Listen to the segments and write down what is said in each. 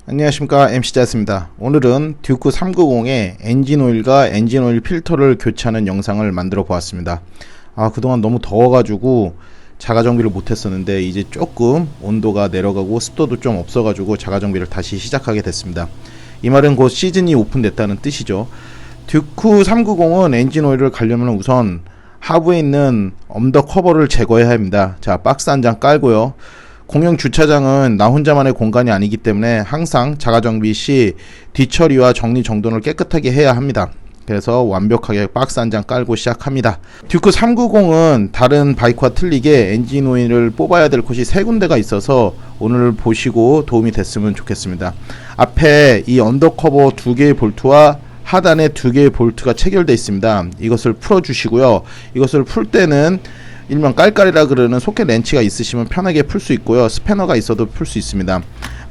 안녕하십니까, MC자스입니다. 오늘은 듀크 390의 엔진오일과 엔진오일 필터를 교체하는 영상을 만들어 보았습니다. 그동안 너무 더워가지고 자가정비를 못했었는데 이제 조금 온도가 내려가고 습도도 좀 없어가지고 자가정비를 다시 시작하게 됐습니다. 이 말은 곧 시즌이 오픈됐다는 뜻이죠. 듀크 390은 엔진오일을 가려면 우선 하부에 있는 언더 커버를 제거해야 합니다. 자, 박스 한 장 깔고요. 공용 주차장은 나 혼자만의 공간이 아니기 때문에 항상 자가정비 시 뒤처리와 정리정돈을 깨끗하게 해야 합니다. 그래서 완벽하게 박스 한 장 깔고 시작합니다. 듀크 390은 다른 바이크와 틀리게 엔진오일을 뽑아야 될 곳이 세 군데가 있어서 오늘 보시고 도움이 됐으면 좋겠습니다. 앞에 이 언더커버 2개의 볼트와 하단에 2개의 볼트가 체결되어 있습니다. 이것을 풀어주시고요. 이것을 풀 때는 일명 깔깔이라 그러는 소켓 렌치가 있으시면 편하게 풀 수 있고요. 스패너가 있어도 풀 수 있습니다.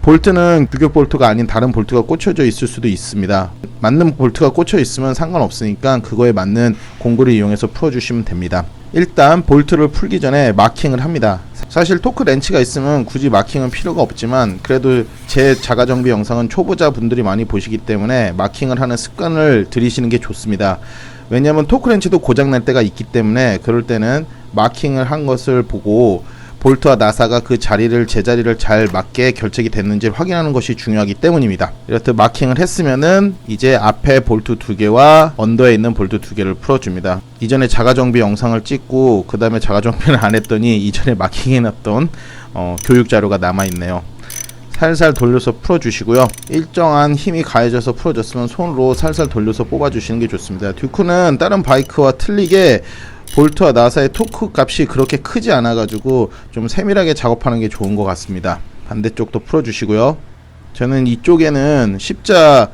볼트는 규격 볼트가 아닌 다른 볼트가 꽂혀져 있을 수도 있습니다. 맞는 볼트가 꽂혀 있으면 상관없으니까 그거에 맞는 공구를 이용해서 풀어주시면 됩니다. 일단 볼트를 풀기 전에 마킹을 합니다. 사실 토크 렌치가 있으면 굳이 마킹은 필요가 없지만 그래도 제 자가정비 영상은 초보자 분들이 많이 보시기 때문에 마킹을 하는 습관을 들이시는 게 좋습니다. 왜냐하면 토크 렌치도 고장날 때가 있기 때문에 그럴 때는 마킹을 한 것을 보고 볼트와 나사가 그 자리를 제자리를 잘 맞게 결착이 됐는지 확인하는 것이 중요하기 때문입니다. 이렇듯 마킹을 했으면은 이제 앞에 볼트 2개와 언더에 있는 볼트 2개를 풀어줍니다. 이전에 자가정비 영상을 찍고 그 다음에 자가정비를 안 했더니 이전에 마킹해놨던 교육 자료가 남아있네요. 살살 돌려서 풀어주시고요. 일정한 힘이 가해져서 풀어졌으면 손으로 살살 돌려서 뽑아주시는 게 좋습니다. 듀크는 다른 바이크와 틀리게 볼트와 나사의 토크 값이 그렇게 크지 않아 가지고 좀 세밀하게 작업하는 게 좋은 것 같습니다. 반대쪽도 풀어주시고요. 저는 이쪽에는 십자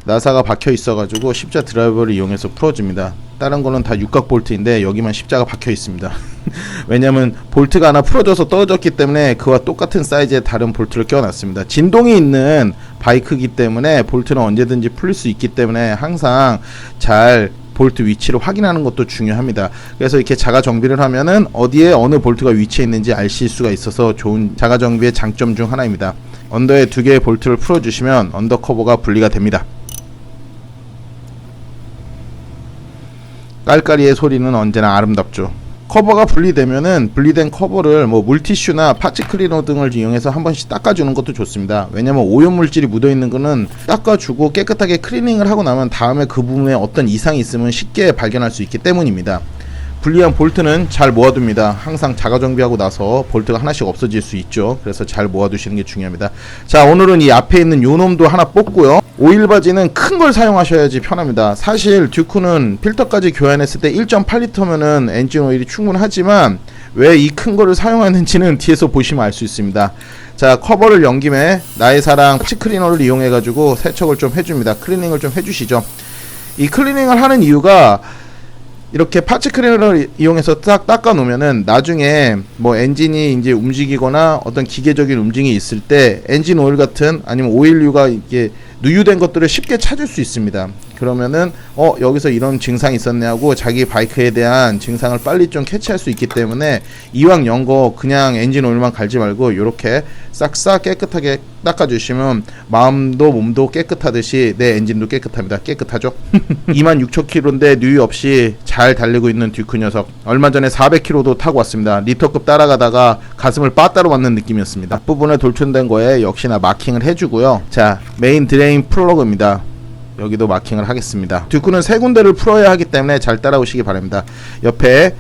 나사가 박혀 있어 가지고 십자 드라이버를 이용해서 풀어줍니다. 다른 거는 다 육각 볼트인데 여기만 십자가 박혀 있습니다. 왜냐면 볼트가 하나 풀어져서 떨어졌기 때문에 그와 똑같은 사이즈의 다른 볼트를 껴놨습니다. 진동이 있는 바이크이기 때문에 볼트는 언제든지 풀릴 수 있기 때문에 항상 잘 볼트 위치를 확인하는 것도 중요합니다. 그래서 이렇게 자가 정비를 하면은 어디에 어느 볼트가 위치해 있는지 아실 수가 있어서 좋은 자가 정비의 장점 중 하나입니다. 언더에 2개의 볼트를 풀어주시면 언더 커버가 분리가 됩니다. 깔깔이의 소리는 언제나 아름답죠. 커버가 분리되면은 분리된 커버를 물티슈나 파츠 클리너 등을 이용해서 한 번씩 닦아주는 것도 좋습니다. 왜냐면 오염물질이 묻어있는 거는 닦아주고 깨끗하게 클리닝을 하고 나면 다음에 그 부분에 어떤 이상이 있으면 쉽게 발견할 수 있기 때문입니다. 분리한 볼트는 잘 모아둡니다. 항상 자가정비하고 나서 볼트가 하나씩 없어질 수 있죠. 그래서 잘 모아두시는 게 중요합니다. 자, 오늘은 이 앞에 있는 요 놈도 하나 뽑고요. 오일 바지는 큰 걸 사용하셔야지 편합니다. 사실 듀크는 필터까지 교환했을 때 1.8리터면은 엔진 오일이 충분하지만 왜 이 큰 거를 사용하는지는 뒤에서 보시면 알 수 있습니다. 자, 커버를 연 김에 나의 사랑 파츠 클리너를 이용해 가지고 세척을 좀 해줍니다. 클리닝을 좀 해주시죠. 이 클리닝을 하는 이유가 이렇게 파츠 클리너를 이용해서 딱 닦아 놓으면은 나중에 엔진이 이제 움직이거나 어떤 기계적인 움직임이 있을 때 엔진 오일 같은 아니면 오일류가 이게 누유된 것들을 쉽게 찾을 수 있습니다. 그러면은 여기서 이런 증상이 있었네 하고 자기 바이크에 대한 증상을 빨리 좀 캐치할 수 있기 때문에 이왕 연 거 그냥 엔진 오일만 갈지 말고 요렇게 싹싹 깨끗하게 닦아주시면 마음도 몸도 깨끗하듯이 내 엔진도 깨끗합니다. 깨끗하죠? 26,000km인데 누유 없이 잘 달리고 있는 듀크 녀석. 얼마 전에 400km도 타고 왔습니다. 리터급 따라가다가 가슴을 빠따로 맞는 느낌이었습니다. 앞부분에 돌출된 거에 역시나 마킹을 해주고요. 자, 메인 드레인 플러그입니다. 여기도 마킹을 하겠습니다. 듀크는 세 군데를 풀어야 하기 때문에 잘 따라오시기 바랍니다. 옆에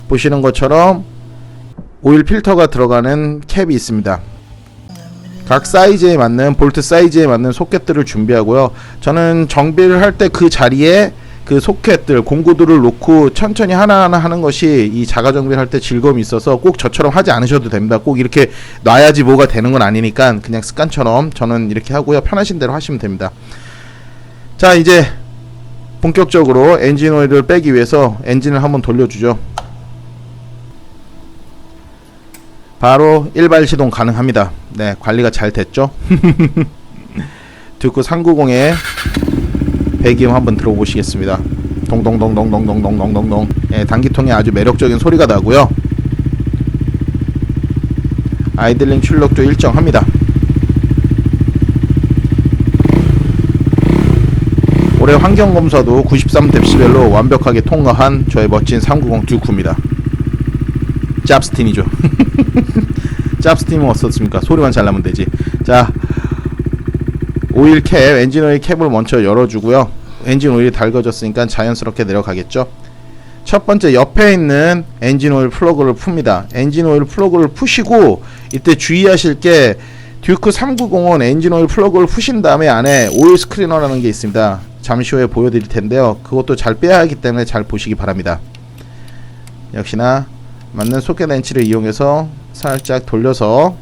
보시는 것처럼 오일 필터가 들어가는 캡이 있습니다. 각 사이즈에 맞는 볼트 사이즈에 맞는 소켓들을 준비하고요. 저는 정비를 할 때 그 자리에 그 소켓들 공구들을 놓고 천천히 하나하나 하는 것이 이 자가 정비를 할 때 즐거움이 있어서 꼭 저처럼 하지 않으셔도 됩니다. 꼭 이렇게 놔야지 뭐가 되는 건 아니니까 그냥 습관처럼 저는 이렇게 하고요. 편하신 대로 하시면 됩니다. 자, 이제 본격적으로 엔진 오일을 빼기 위해서 엔진을 한번 돌려주죠. 바로 일발 시동 가능합니다. 네, 관리가 잘 됐죠. 듀크 390의 배기음 한번 들어보시겠습니다. 동동동동동동동동동. 예, 단기통에 아주 매력적인 소리가 나고요. 아이들링 출력도 일정합니다. 올해 환경검사도 93dB로 완벽하게 통과한 저의 멋진 390 듀크입니다. 짭스틴이죠. 짭스틴은 어떻습니까? 소리만 잘 나면 되지. 자, 오일 캡, 엔진 오일 캡을 먼저 열어주고요. 엔진 오일이 달궈졌으니까 자연스럽게 내려가겠죠. 첫 번째 옆에 있는 엔진 오일 플러그를 풉니다. 엔진 오일 플러그를 푸시고 이때 주의하실 게 듀크 390은 엔진 오일 플러그를 푸신 다음에 안에 오일 스크리너라는 게 있습니다. 잠시 후에 보여드릴 텐데요. 그것도 잘 빼야 하기 때문에 잘 보시기 바랍니다. 역시나 맞는 소켓 렌치를 이용해서 살짝 돌려서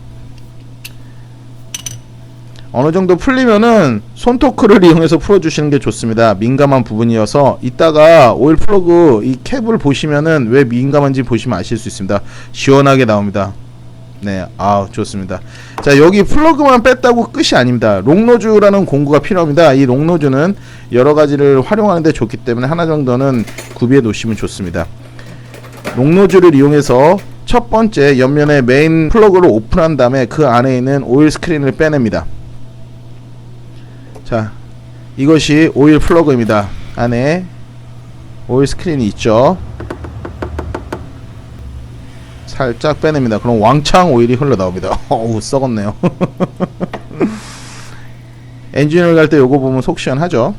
어느 정도 풀리면은 손토크를 이용해서 풀어주시는 게 좋습니다. 민감한 부분이어서 이따가 오일 플러그 이 캡을 보시면은 왜 민감한지 보시면 아실 수 있습니다. 시원하게 나옵니다. 네, 좋습니다. 자, 여기 플러그만 뺐다고 끝이 아닙니다. 롱노즈라는 공구가 필요합니다. 이 롱노즈는 여러 가지를 활용하는 데 좋기 때문에 하나 정도는 구비해 놓으시면 좋습니다. 롱노즈를 이용해서 첫 번째 옆면에 메인 플러그를 오픈한 다음에 그 안에 있는 오일 스크린을 빼냅니다. 자, 이것이 오일 플러그입니다. 안에 오일 스크린이 있죠. 살짝 빼냅니다. 그럼 왕창 오일이 흘러나옵니다. 어우, 썩었네요. 엔진을 갈 때 요거 보면 속 시원하죠.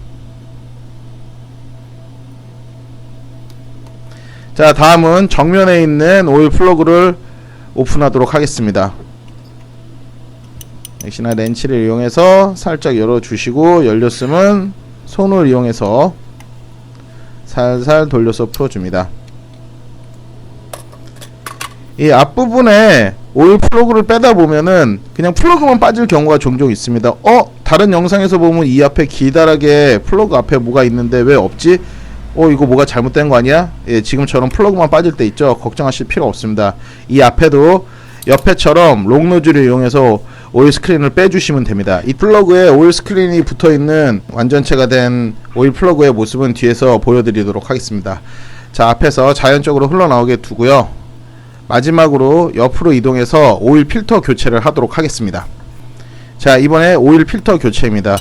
자, 다음은 정면에 있는 오일 플러그를 오픈하도록 하겠습니다. 역시나 렌치를 이용해서 살짝 열어주시고, 열렸으면 손을 이용해서 살살 돌려서 풀어줍니다. 이 앞부분에 오일 플러그를 빼다 보면은 그냥 플러그만 빠질 경우가 종종 있습니다. 다른 영상에서 보면 이 앞에 기다랗게 플러그 앞에 뭐가 있는데 왜 없지? 이거 뭐가 잘못된 거 아니야? 예, 지금처럼 플러그만 빠질 때 있죠. 걱정하실 필요 없습니다. 이 앞에도 옆에처럼 롱노즈를 이용해서 오일 스크린을 빼주시면 됩니다. 이 플러그에 오일 스크린이 붙어있는 완전체가 된 오일 플러그의 모습은 뒤에서 보여드리도록 하겠습니다. 자, 앞에서 자연적으로 흘러나오게 두고요. 마지막으로 옆으로 이동해서 오일 필터 교체를 하도록 하겠습니다. 자, 이번에 오일 필터 교체입니다.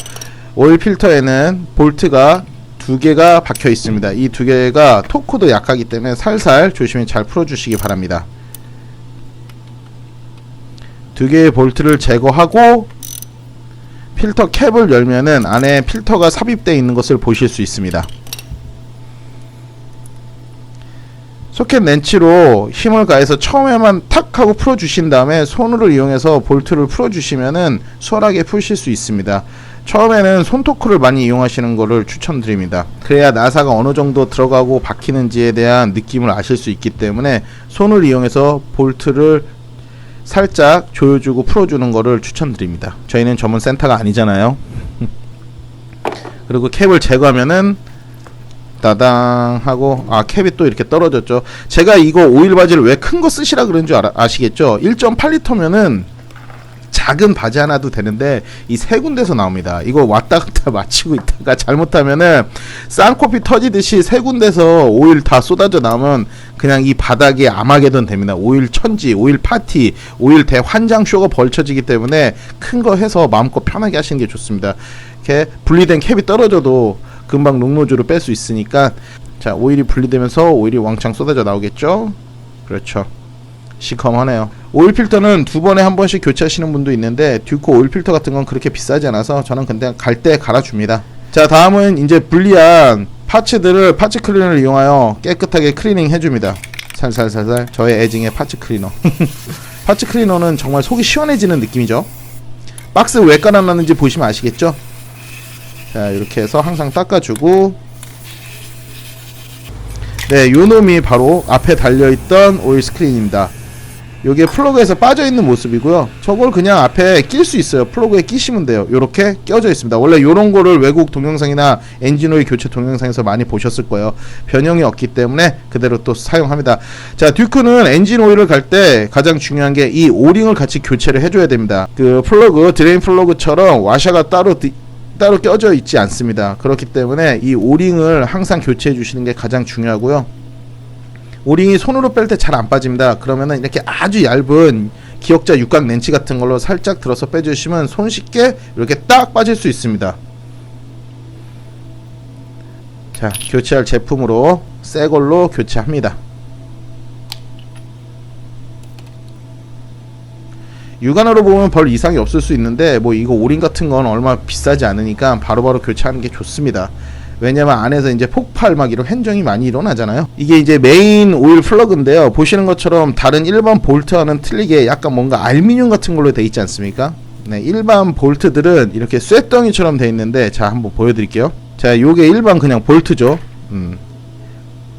오일 필터에는 볼트가 두 개가 박혀 있습니다. 이 두 개가 토크도 약하기 때문에 살살 조심히 잘 풀어주시기 바랍니다. 두 개의 볼트를 제거하고 필터 캡을 열면은 안에 필터가 삽입되어 있는 것을 보실 수 있습니다. 소켓 렌치로 힘을 가해서 처음에만 탁 하고 풀어주신 다음에 손으로 이용해서 볼트를 풀어주시면은 수월하게 푸실 수 있습니다. 처음에는 손토크를 많이 이용하시는 것을 추천드립니다. 그래야 나사가 어느 정도 들어가고 박히는지에 대한 느낌을 아실 수 있기 때문에 손을 이용해서 볼트를 살짝 조여주고 풀어주는 것을 추천드립니다. 저희는 전문 센터가 아니잖아요. 그리고 캡을 제거하면은 따당 하고, 캡이 또 이렇게 떨어졌죠. 제가 이거 오일 바지를 왜 큰 거 쓰시라 그런 줄 아시겠죠? 1.8리터면은 작은 바지 하나도 되는데 이 세 군데서 나옵니다. 이거 왔다 갔다 맞추고 있다가 잘못하면은 쌍코피 터지듯이 세 군데서 오일 다 쏟아져 나오면 그냥 이 바닥에 아마게돈 됩니다. 오일 천지, 오일 파티, 오일 대환장 쇼가 벌쳐지기 때문에 큰 거 해서 마음껏 편하게 하시는 게 좋습니다. 이렇게 분리된 캡이 떨어져도 금방 롱노즈로 뺄 수 있으니까. 자, 오일이 분리되면서 오일이 왕창 쏟아져 나오겠죠. 그렇죠. 시커먼하네요. 오일 필터는 두 번에 한 번씩 교체하시는 분도 있는데 듀크 오일 필터 같은 건 그렇게 비싸지 않아서 저는 근데 갈 때 갈아줍니다. 자, 다음은 이제 분리한 파츠들을 파츠 클리너를 이용하여 깨끗하게 클리닝 해줍니다. 살살살살 저의 애증의 파츠 클리너. 파츠 클리너는 정말 속이 시원해지는 느낌이죠. 박스 왜 깔아놨는지 보시면 아시겠죠. 자, 이렇게 해서 항상 닦아주고, 네, 요놈이 바로 앞에 달려있던 오일 스크린입니다. 요게 플러그에서 빠져있는 모습이고요. 저걸 그냥 앞에 낄 수 있어요. 플러그에 끼시면 돼요. 요렇게 껴져 있습니다. 원래 요런 거를 외국 동영상이나 엔진 오일 교체 동영상에서 많이 보셨을 거예요. 변형이 없기 때문에 그대로 또 사용합니다. 자, 듀크는 엔진 오일을 갈 때 가장 중요한 게 이 오링을 같이 교체를 해줘야 됩니다. 그 플러그, 드레인 플러그처럼 와셔가 따로 껴져 있지 않습니다. 그렇기 때문에 이 오링을 항상 교체해 주시는 게 가장 중요하고요. 오링이 손으로 뺄 때 잘 안 빠집니다. 그러면은 이렇게 아주 얇은 기역자 육각 렌치 같은 걸로 살짝 들어서 빼주시면 손쉽게 이렇게 딱 빠질 수 있습니다. 자, 교체할 제품으로 새 걸로 교체합니다. 육안으로 보면 별 이상이 없을 수 있는데 뭐 이거 오링 같은 건 얼마 비싸지 않으니까 바로바로 교체하는 게 좋습니다. 왜냐면 안에서 이제 폭발 막 이런 횡정이 많이 일어나잖아요. 이게 이제 메인 오일 플러그인데요. 보시는 것처럼 다른 일반 볼트와는 틀리게 약간 뭔가 알루미늄 같은 걸로 돼 있지 않습니까? 네, 일반 볼트들은 이렇게 쇳덩이처럼 돼 있는데, 자, 한번 보여드릴게요. 자, 요게 일반 그냥 볼트죠.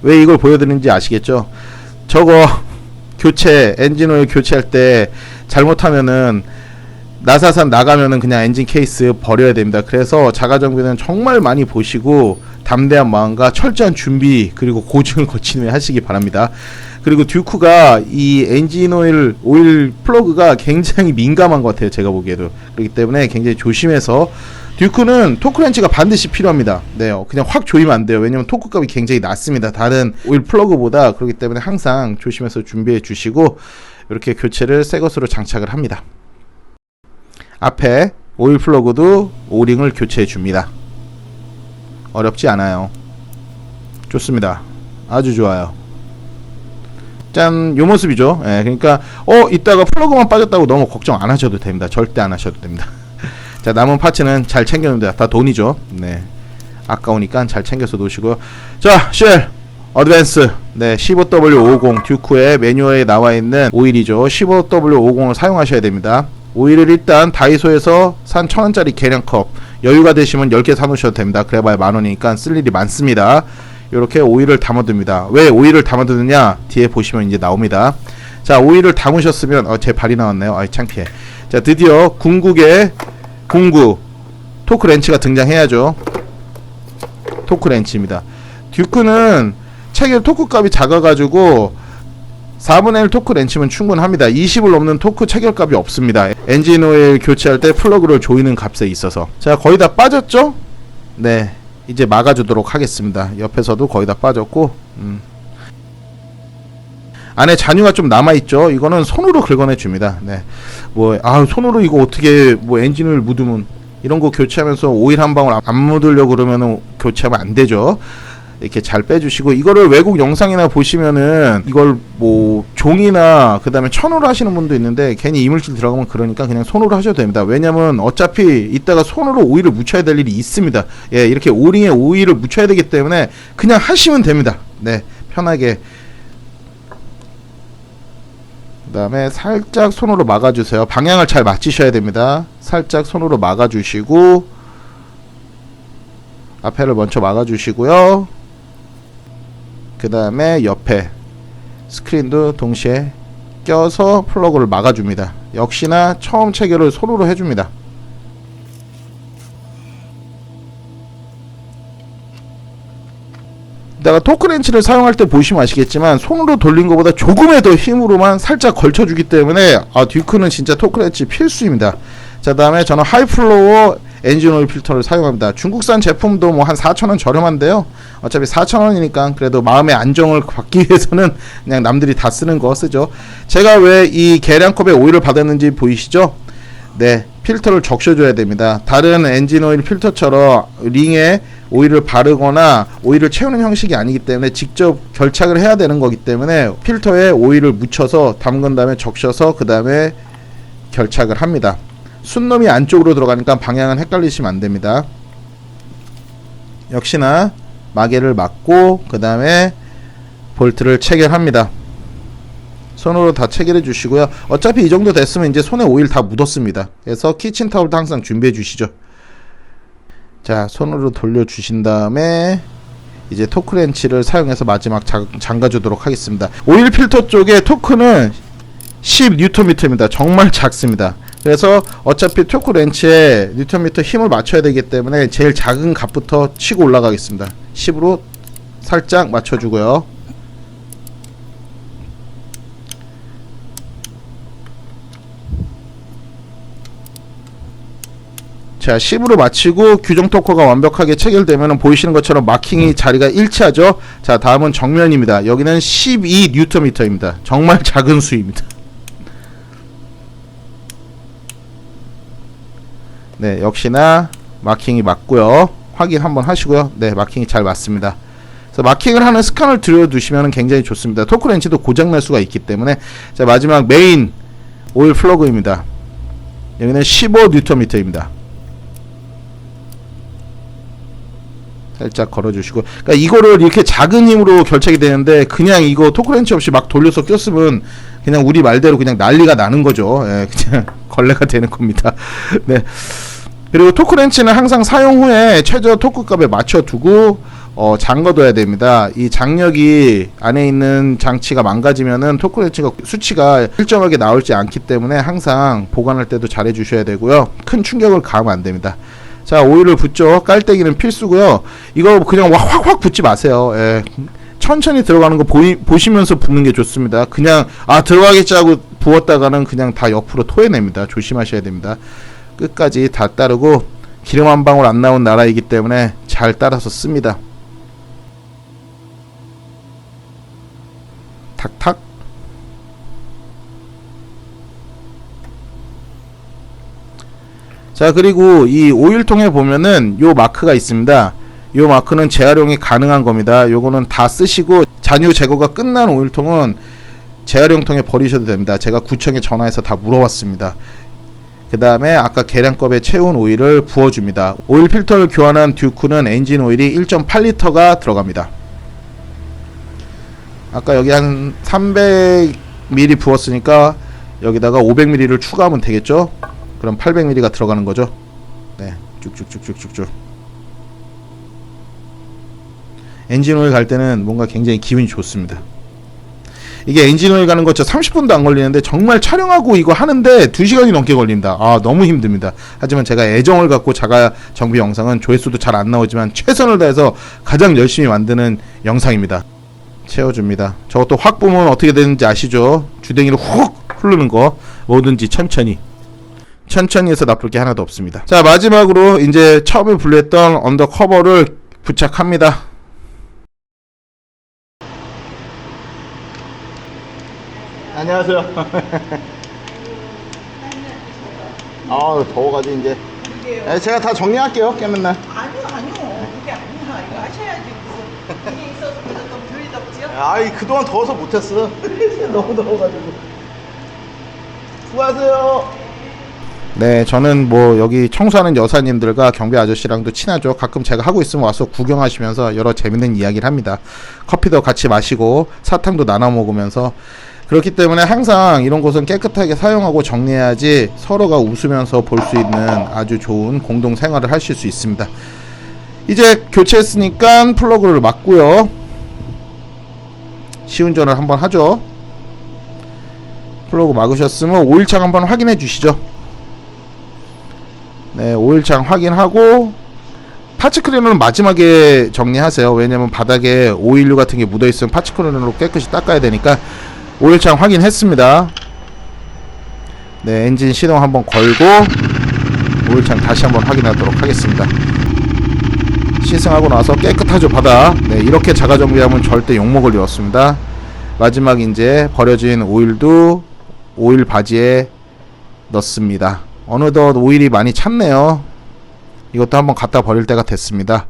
왜 이걸 보여드리는지 아시겠죠? 저거 교체, 엔진오일 교체할 때 잘못하면은 나사산 나가면은 그냥 엔진 케이스 버려야 됩니다. 그래서 자가정비는 정말 많이 보시고 담대한 마음과 철저한 준비 그리고 고증을 거친 후에 하시기 바랍니다. 그리고 듀크가 이 오일 플러그가 굉장히 민감한 것 같아요. 제가 보기에도. 그렇기 때문에 굉장히 조심해서, 듀크는 토크렌치가 반드시 필요합니다. 네, 그냥 확 조이면 안 돼요. 왜냐면 토크 값이 굉장히 낮습니다. 다른 오일 플러그보다. 그렇기 때문에 항상 조심해서 준비해 주시고 이렇게 교체를 새 것으로 장착을 합니다. 앞에 오일 플러그도 오링을 교체해 줍니다. 어렵지 않아요. 좋습니다. 아주 좋아요. 짠, 요 모습이죠. 예, 그러니까 이따가 플러그만 빠졌다고 너무 걱정 안 하셔도 됩니다. 절대 안 하셔도 됩니다. 자, 남은 파츠는 잘 챙겨놓습니다. 다 돈이죠. 네, 아까우니까 잘 챙겨서 놓으시고요. 자, 쉘 어드밴스, 네, 15W50 듀크의 매뉴얼에 나와있는 오일이죠. 15W50을 사용하셔야 됩니다. 오일을 일단 다이소에서 산 1000원짜리 계량컵, 여유가 되시면 10개 사놓으셔도 됩니다. 그래봐야 만원이니까 쓸 일이 많습니다. 이렇게 오일을 담아둡니다. 왜 오일을 담아두느냐, 뒤에 보시면 이제 나옵니다. 자, 오일을 담으셨으면 제 발이 나왔네요. 아이, 창피해. 자, 드디어 궁극의 궁구 토크 렌치가 등장해야죠. 토크 렌치입니다. 듀크는 체결 토크 값이 작아가지고 4분의 1 토크 렌치면 충분합니다. 20을 넘는 토크 체결값이 없습니다. 엔진 오일 교체할 때 플러그를 조이는 값에 있어서. 자, 거의 다 빠졌죠? 네, 이제 막아주도록 하겠습니다. 옆에서도 거의 다 빠졌고, 안에 잔유가 좀 남아있죠? 이거는 손으로 긁어내 줍니다. 네, 손으로 이거 어떻게, 엔진 오일 묻으면, 이런 거 교체하면서 오일 한 방울 안 묻으려고 그러면은 교체하면 안 되죠. 이렇게 잘 빼주시고, 이거를 외국 영상이나 보시면은 이걸 종이나 그 다음에 천으로 하시는 분도 있는데 괜히 이물질 들어가면 그러니까 그냥 손으로 하셔도 됩니다. 왜냐면 어차피 이따가 손으로 오일을 묻혀야 될 일이 있습니다. 예, 이렇게 오링에 오일을 묻혀야 되기 때문에 그냥 하시면 됩니다. 네, 편하게. 그 다음에 살짝 손으로 막아주세요. 방향을 잘 맞추셔야 됩니다. 살짝 손으로 막아주시고, 앞에를 먼저 막아주시고요. 그 다음에 옆에 스크린도 동시에 껴서 플러그를 막아줍니다. 역시나 처음 체결을 손으로 해줍니다. 내가 토크렌치를 사용할 때 보시면 아시겠지만 손으로 돌린 것보다 조금의 더 힘으로만 살짝 걸쳐주기 때문에 듀크는 진짜 토크렌치 필수입니다. 자, 다음에 저는 하이플로어 엔진오일 필터를 사용합니다. 중국산 제품도 한 4,000원 저렴한데요. 어차피 4,000원이니까 그래도 마음의 안정을 받기 위해서는 그냥 남들이 다 쓰는 거 쓰죠. 제가 왜 이 계량컵에 오일을 받았는지 보이시죠? 네, 필터를 적셔줘야 됩니다. 다른 엔진오일 필터처럼 링에 오일을 바르거나 오일을 채우는 형식이 아니기 때문에 직접 결착을 해야 되는 거기 때문에 필터에 오일을 묻혀서 담근 다음에 적셔서 그 다음에 결착을 합니다. 순놈이 안쪽으로 들어가니까 방향은 헷갈리시면 안됩니다. 역시나 마개를 막고 그 다음에 볼트를 체결합니다. 손으로 다 체결해 주시고요. 어차피 이 정도 됐으면 이제 손에 오일 다 묻었습니다. 그래서 키친타올도 항상 준비해 주시죠. 자, 손으로 돌려 주신 다음에 이제 토크렌치를 사용해서 마지막 잠가 주도록 하겠습니다. 오일 필터 쪽에 토크는 10Nm입니다. 정말 작습니다. 그래서 어차피 토크렌치에 뉴턴미터 힘을 맞춰야 되기 때문에 제일 작은 값부터 치고 올라가겠습니다. 10으로 살짝 맞춰주고요. 자, 10으로 마치고 규정 토크가 완벽하게 체결되면 보이시는 것처럼 마킹이 자리가 일치하죠. 자, 다음은 정면입니다. 여기는 12Nm입니다. 정말 작은 수입니다. 네, 역시나 마킹이 맞고요. 확인 한번 하시고요. 네, 마킹이 잘 맞습니다. 그래서 마킹을 하는 습관을 들여두시면 굉장히 좋습니다. 토크렌치도 고장날 수가 있기 때문에. 자, 마지막 메인 오일 플러그입니다. 여기는 15Nm입니다. 살짝 걸어주시고, 그러니까 이거를 이렇게 작은 힘으로 결착이 되는데 그냥 이거 토크렌치 없이 막 돌려서 꼈으면 그냥 우리 말대로 그냥 난리가 나는 거죠. 예, 그냥 걸레가 되는 겁니다. 네. 그리고 토크렌치는 항상 사용 후에 최저 토크값에 맞춰두고 잠궈둬야 됩니다. 이 장력이 안에 있는 장치가 망가지면은 토크렌치가 수치가 일정하게 나올지 않기 때문에 항상 보관할 때도 잘 해주셔야 되고요. 큰 충격을 가하면 안 됩니다. 자, 오일을 붓죠. 깔때기는 필수고요. 이거 그냥 확확 붓지 마세요. 예. 천천히 들어가는 거 보시면서 붓는 게 좋습니다. 그냥 들어가겠지 하고 부었다가는 그냥 다 옆으로 토해냅니다. 조심하셔야 됩니다. 끝까지 다 따르고, 기름 한 방울 안 나온 나라이기 때문에 잘 따라서 씁니다. 탁탁. 자, 그리고 이 오일통에 보면은 요 마크가 있습니다. 요 마크는 재활용이 가능한 겁니다. 요거는 다 쓰시고, 잔유 제거가 끝난 오일통은 재활용통에 버리셔도 됩니다. 제가 구청에 전화해서 다 물어봤습니다. 그 다음에 아까 계량컵에 채운 오일을 부어줍니다. 오일 필터를 교환한 듀크는 엔진 오일이 1.8L가 들어갑니다. 아까 여기 한 300ml 부었으니까 여기다가 500ml를 추가하면 되겠죠? 그럼 800ml가 들어가는 거죠. 네, 쭉쭉쭉쭉쭉쭉. 엔진 오일 갈 때는 뭔가 굉장히 기분이 좋습니다. 이게 엔진 오일 가는 거 저 30분도 안 걸리는데 정말 촬영하고 이거 하는데 2시간이 넘게 걸린다. 너무 힘듭니다. 하지만 제가 애정을 갖고 자가 정비 영상은 조회수도 잘 안 나오지만 최선을 다해서 가장 열심히 만드는 영상입니다. 채워줍니다. 저것도 확 보면 어떻게 되는지 아시죠? 주댕이로 훅 흐르는 거. 뭐든지 천천히 해서 나쁠 게 하나도 없습니다. 자, 마지막으로 이제 처음에 분리했던 언더커버를 부착합니다. 안녕하세요. 더워가지고 이제 제가 다 정리할게요. 깨맨날. 아니요, 그게 아니야. 이거 하셔야지. 무슨 일이 있어서 그래서 좀 덜 덥지요? 그동안 더워서 못했어. 너무 더워가지고. 수고하세요. 네, 저는 뭐 여기 청소하는 여사님들과 경비 아저씨랑도 친하죠. 가끔 제가 하고 있으면 와서 구경하시면서 여러 재밌는 이야기를 합니다. 커피도 같이 마시고 사탕도 나눠 먹으면서. 그렇기 때문에 항상 이런 곳은 깨끗하게 사용하고 정리해야지 서로가 웃으면서 볼 수 있는 아주 좋은 공동 생활을 하실 수 있습니다. 이제 교체했으니까 플러그를 막고요. 시운전을 한번 하죠. 플러그 막으셨으면 오일창 한번 확인해 주시죠. 네, 오일창 확인하고 파츠 클리너는 마지막에 정리하세요. 왜냐면 바닥에 오일류 같은 게 묻어 있으면 파츠 클리너로 깨끗이 닦아야 되니까. 오일창 확인했습니다. 네, 엔진 시동 한번 걸고 오일창 다시 한번 확인하도록 하겠습니다. 시승하고 나서 깨끗하죠, 바닥. 네, 이렇게 자가 정비하면 절대 욕먹을 일 없습니다. 마지막 이제 버려진 오일도 오일 바지에 넣습니다. 어느덧 오일이 많이 찼네요. 이것도 한번 갖다 버릴 때가 됐습니다.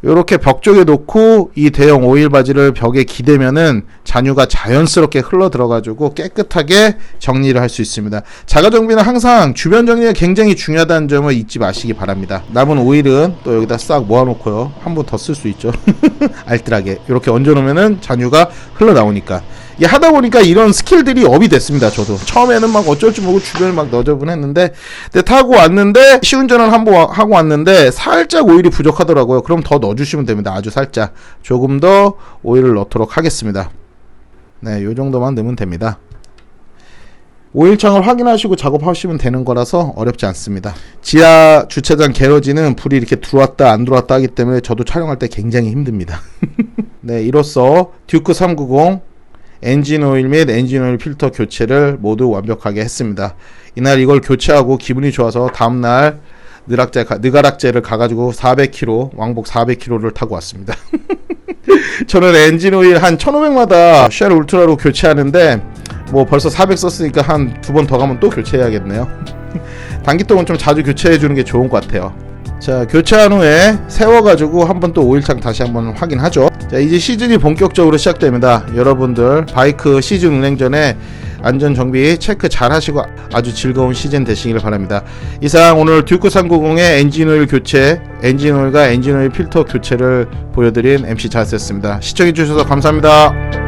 요렇게 벽 쪽에 놓고 이 대형 오일 바지를 벽에 기대면은 잔유가 자연스럽게 흘러 들어가지고 깨끗하게 정리를 할 수 있습니다. 자가 정비는 항상 주변 정리가 굉장히 중요하다는 점을 잊지 마시기 바랍니다. 남은 오일은 또 여기다 싹 모아놓고요. 한 번 더 쓸 수 있죠. 알뜰하게 이렇게 얹어놓으면은 잔유가 흘러 나오니까. 이게 하다 보니까 이런 스킬들이 업이 됐습니다. 저도 처음에는 막 어쩔 줄 모르고 주변을 막 너저분했는데, 근데 타고 왔는데 시운전을 한번 하고 왔는데 살짝 오일이 부족하더라고요. 그럼 더 넣어주시면 됩니다. 아주 살짝 조금 더 오일을 넣도록 하겠습니다. 네, 요 정도만 넣으면 됩니다. 오일창을 확인하시고 작업하시면 되는 거라서 어렵지 않습니다. 지하 주차장 게러지는 불이 이렇게 들어왔다 안 들어왔다 하기 때문에 저도 촬영할 때 굉장히 힘듭니다. 네, 이로써 듀크 390 엔진 오일 및 엔진 오일 필터 교체를 모두 완벽하게 했습니다. 이날 이걸 교체하고 기분이 좋아서 다음날 느가락제를 가가지고 400km 왕복 400km를 타고 왔습니다. 저는 엔진 오일 한 1500마다 쉘 울트라로 교체하는데 뭐 벌써 400 썼으니까 한 2번 더 가면 또 교체해야겠네요. 단기통은 좀 자주 교체해 주는 게 좋은 것 같아요. 자, 교체한 후에 세워가지고 한번 또 오일창 다시 한번 확인하죠. 자, 이제 시즌이 본격적으로 시작됩니다. 여러분들 바이크 시즌 운행 전에 안전 정비 체크 잘 하시고 아주 즐거운 시즌 되시길 바랍니다. 이상 오늘 듀크 390의 엔진오일 교체, 엔진오일과 엔진오일 필터 교체를 보여드린 MC 자스였습니다. 시청해주셔서 감사합니다.